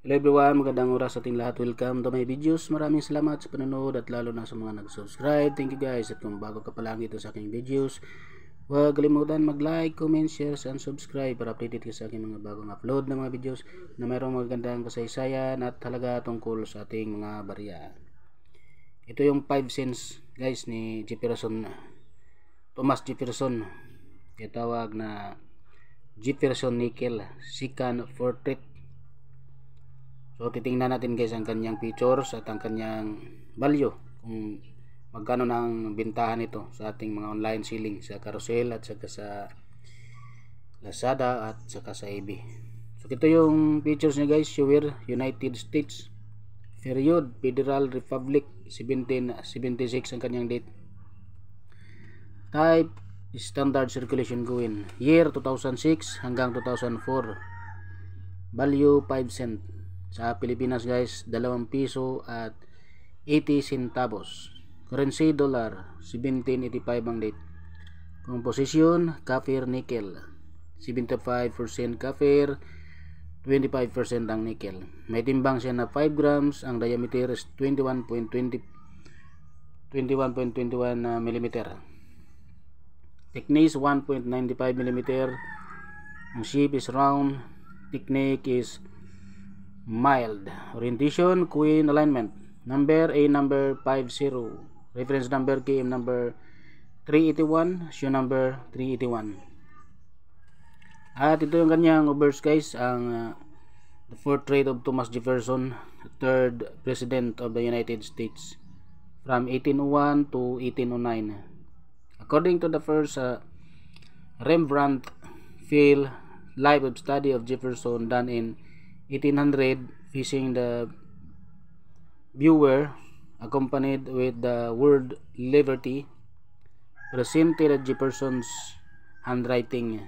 Hello everyone, magandang oras sa ating lahat. Welcome to my videos. Maraming salamat sa panonood at lalo na sa mga nag-subscribe. Thank you guys. At kung bago ka pa lang dito sa aking videos, huwag kalimutan mag-like, comment, share, and subscribe para updated ka sa aking mga bagong upload na mga videos na mayroong magandang kasaysayan at halaga tungkol sa ating mga barya. Ito yung 5 cents guys ni Jefferson, Thomas Jefferson. Itawag na Jefferson Nickel second portrait. So titingnan natin guys ang kanyang features at ang kanyang value, kung magkano nang bintahan ito sa ating mga online selling sa Carousel at saka sa Lazada at saka sa eBay. So ito yung features niya guys. Year United States, period Federal Republic 1776 ang kanyang date. Type standard circulation coin, year 2006 hanggang 2004. Value 5 cent. Sa Pilipinas guys, 2 piso at 80 centavos. Currency dollar, 1785 ang date. Composition, copper nickel, 75% copper, 25% ang nickel. May timbang siya na 5 grams, ang diameter is 21.21 mm. Thickness 1.95 mm. Ang shape is round. Technique is mild. Orientation, queen alignment. Number A, number 50. Reference number KM number 381. Shoe number 381. At ito yung kanyang obverse guys. Ang the portrait of Thomas Jefferson, the third president of the United States from 1801 to 1809. According to the first Rembrandt Field Life of Study of Jefferson done in 1800, facing the viewer, accompanied with the word liberty, presented Jefferson's handwriting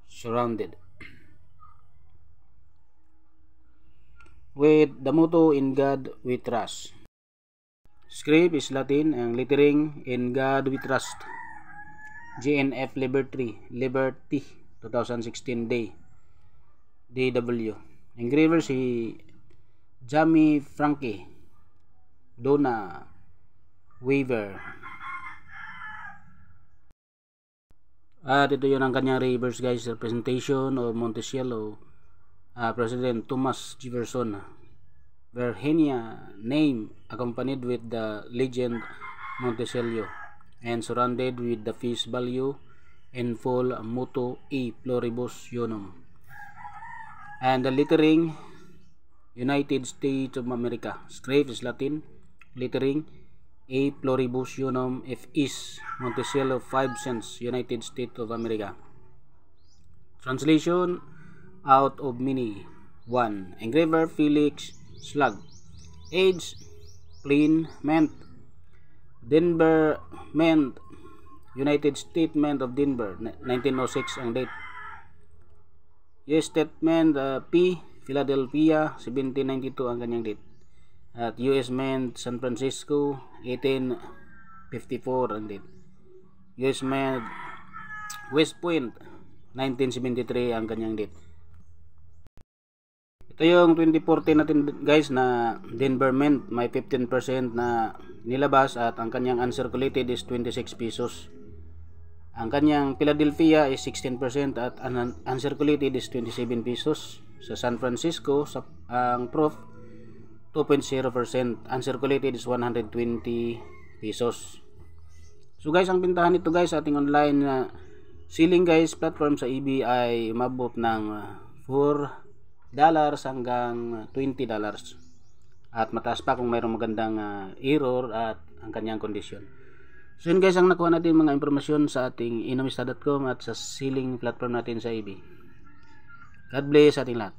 surrounded with the motto "In God We Trust." Script is Latin, ang lettering "In God We Trust." GNF Liberty 2016 Day DW. Engraver si Jamie Frankie Donna Weaver. At ito yun ang kanyang reverse guys, representation of Monticello, President Thomas Jefferson, Virginia name, accompanied with the legend Monticello and surrounded with the face value and full motto E Pluribus Unum. And the lettering United States of America. Script is Latin, lettering A Pluribus Unum F is Monticello 5 cents, United States of America. Translation out of many. 1. Engraver Felix Slug. Age plain mint, Denver mint, United States Mint of Denver 1906 ang date. US Statement P Philadelphia 1792 ang kanyang date. At US Mint San Francisco 1854 ang date. US Mint West Point 1973 ang kanyang date. Ito yung 2014 natin guys na Denver Mint, may 15% na nilabas at ang kanyang uncirculated is 26 pesos. Ang kanyang Philadelphia is 16% at uncirculated is 27 pesos. Sa San Francisco, ang proof 2.0%, uncirculated is 120 pesos. So guys, ang bintahan nito guys sa ating online selling guys platform sa eBay ay umabot ng $4 hanggang $20. At mataas pa kung mayroong magandang error at ang kanyang kondisyon. So yun guys ang nakuha natin mga impormasyon sa ating inomista.com at sa selling platform natin sa eBay. God bless sa ating lahat.